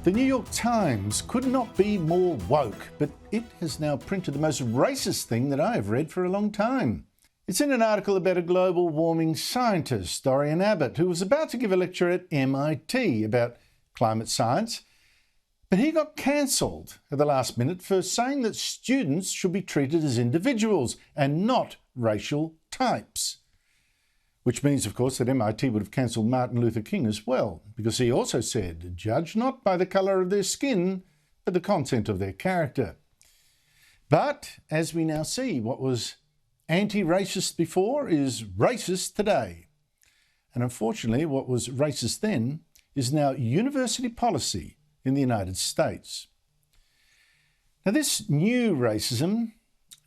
The New York Times could not be more woke, but it has now printed the most racist thing that I have read for a long time. It's in an article about a global warming scientist, Dorian Abbott, who was about to give a lecture at MIT about climate science, but he got cancelled at the last minute for saying that students should be treated as individuals and not racial types. Which means, of course, that MIT would have cancelled Martin Luther King as well, because he also said, judge not by the colour of their skin, but the content of their character. But, as we now see, what was anti-racist before is racist today. And unfortunately, what was racist then is now university policy in the United States. Now, this new racism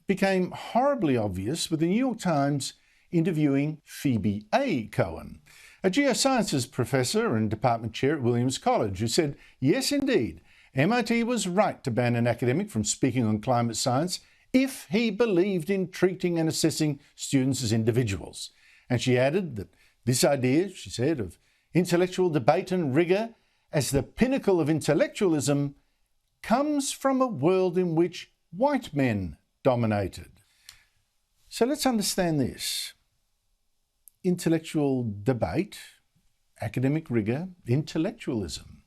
became horribly obvious with the New York Times interviewing Phoebe A. Cohen, a geosciences professor and department chair at Williams College, who said, yes, indeed, MIT was right to ban an academic from speaking on climate science if he believed in treating and assessing students as individuals. And she added that this idea, she said, of intellectual debate and rigour as the pinnacle of intellectualism comes from a world in which white men dominated. So let's understand this. Intellectual debate, academic rigour, intellectualism.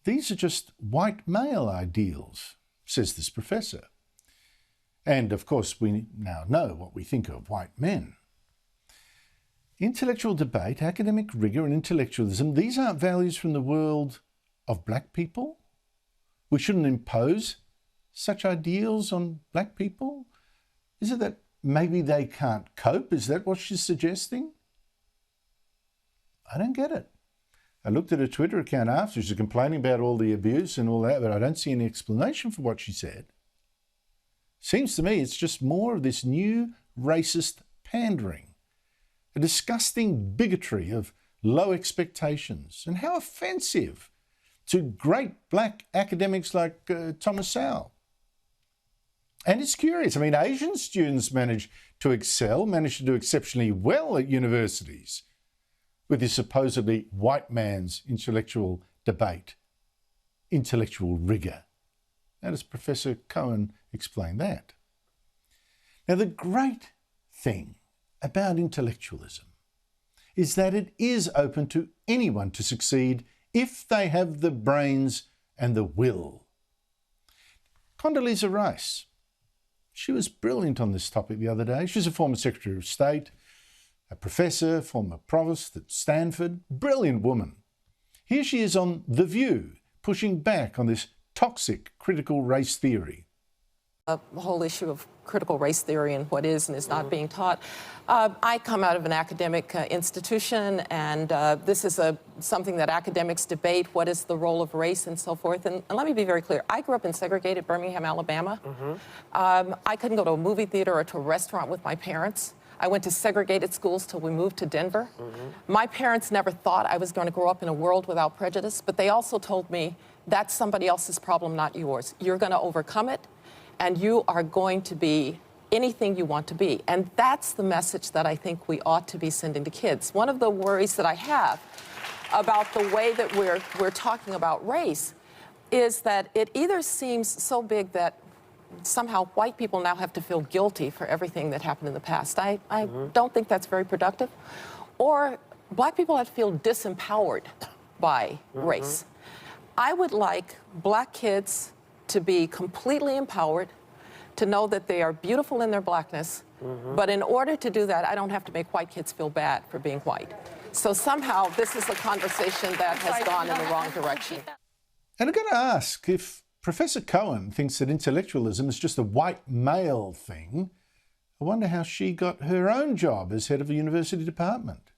These are just white male ideals, says this professor. And of course, we now know what we think of white men. Intellectual debate, academic rigour and intellectualism, these aren't values from the world of black people? We shouldn't impose such ideals on black people? Is it that maybe they can't cope? Is that what she's suggesting? I don't get it. I looked at her Twitter account after. She's complaining about all the abuse and all that, but I don't see any explanation for what she said. Seems to me it's just more of this new racist pandering, a disgusting bigotry of low expectations, and how offensive to great black academics like Thomas Sowell. And it's curious. I mean, Asian students manage to excel, manage to do exceptionally well at universities with this supposedly white man's intellectual debate, intellectual rigour. How does Professor Cohen explain that? Now, the great thing about intellectualism is that it is open to anyone to succeed if they have the brains and the will. Condoleezza Rice, she was brilliant on this topic the other day. She's a former Secretary of State, a professor, former provost at Stanford, brilliant woman. Here she is on The View, pushing back on this toxic critical race theory. The whole issue of critical race theory and what is and is not being taught. I come out of an academic institution, and this is something that academics debate, what is the role of race and so forth. And let me be very clear. I grew up in segregated Birmingham, Alabama. I couldn't go to a movie theater or to a restaurant with my parents. I went to segregated schools till we moved to Denver. My parents never thought I was going to grow up in a world without prejudice, but they also told me that's somebody else's problem, not yours. You're going to overcome it, and you are going to be anything you want to be. And that's the message that I think we ought to be sending to kids. One of the worries that I have about the way that we're talking about race is that it either seems so big that somehow white people now have to feel guilty for everything that happened in the past. I don't think that's very productive. Or black people have to feel disempowered by race. I would like black kids to be completely empowered, to know that they are beautiful in their blackness, but in order to do that, I don't have to make white kids feel bad for being white. So somehow this is a conversation that has gone in the wrong direction. And I've got to ask, if Professor Cohen thinks that intellectualism is just a white male thing, I wonder how she got her own job as head of a university department.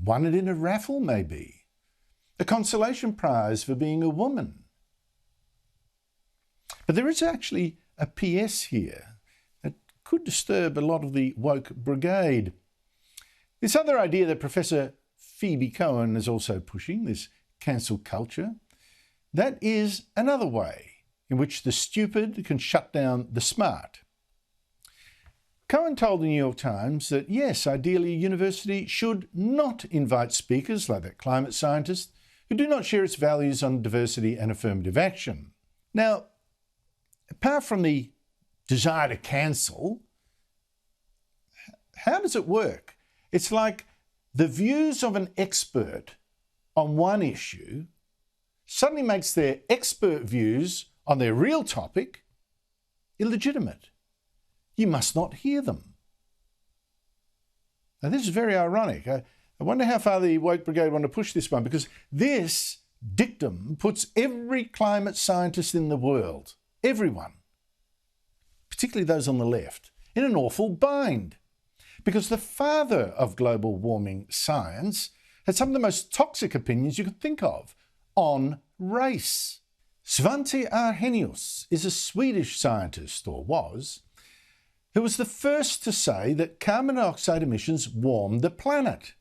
Won it in a raffle, maybe. A consolation prize for being a woman. But there is actually a PS here that could disturb a lot of the woke brigade. This other idea that Professor Phoebe Cohen is also pushing, this cancel culture, that is another way in which the stupid can shut down the smart. Cohen told the New York Times that, yes, ideally a university should not invite speakers like that climate scientist who do not share its values on diversity and affirmative action. Now, apart from the desire to cancel, how does it work? It's like the views of an expert on one issue suddenly makes their expert views on their real topic illegitimate. You must not hear them. Now, this is very ironic. I wonder how far the Woke Brigade want to push this one, because this dictum puts every climate scientist in the world, everyone, particularly those on the left, in an awful bind. Because the father of global warming science had some of the most toxic opinions you could think of on race. Svante Arrhenius is a Swedish scientist, or was, who was the first to say that carbon dioxide emissions warmed the planet.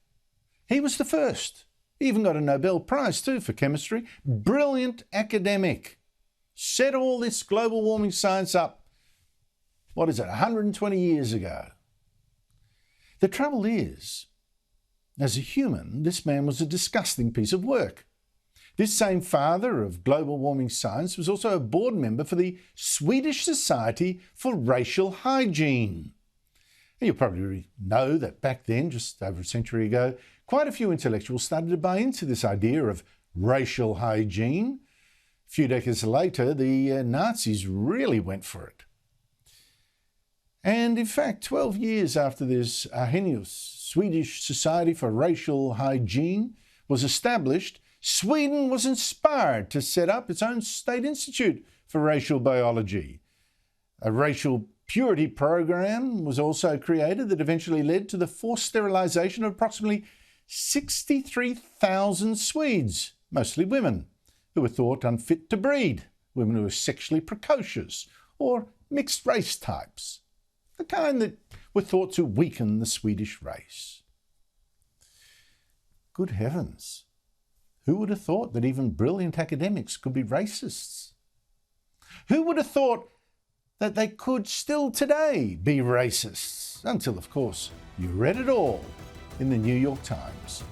He was the first. He even got a Nobel Prize too for chemistry. Brilliant academic. Set all this global warming science up, 120 years ago. The trouble is, as a human, this man was a disgusting piece of work. This same father of global warming science was also a board member for the Swedish Society for Racial Hygiene. And you'll probably know that back then, just over a century ago, quite a few intellectuals started to buy into this idea of racial hygiene. A few decades later, the Nazis really went for it. And in fact, 12 years after this Arrhenius Swedish Society for Racial Hygiene was established, Sweden was inspired to set up its own state institute for racial biology. A racial purity program was also created that eventually led to the forced sterilisation of approximately 63,000 Swedes, mostly women, who were thought unfit to breed, women who were sexually precocious, or mixed race types, the kind that were thought to weaken the Swedish race. Good heavens, who would have thought that even brilliant academics could be racists? Who would have thought that they could still today be racists? Until, of course, you read it all in the New York Times.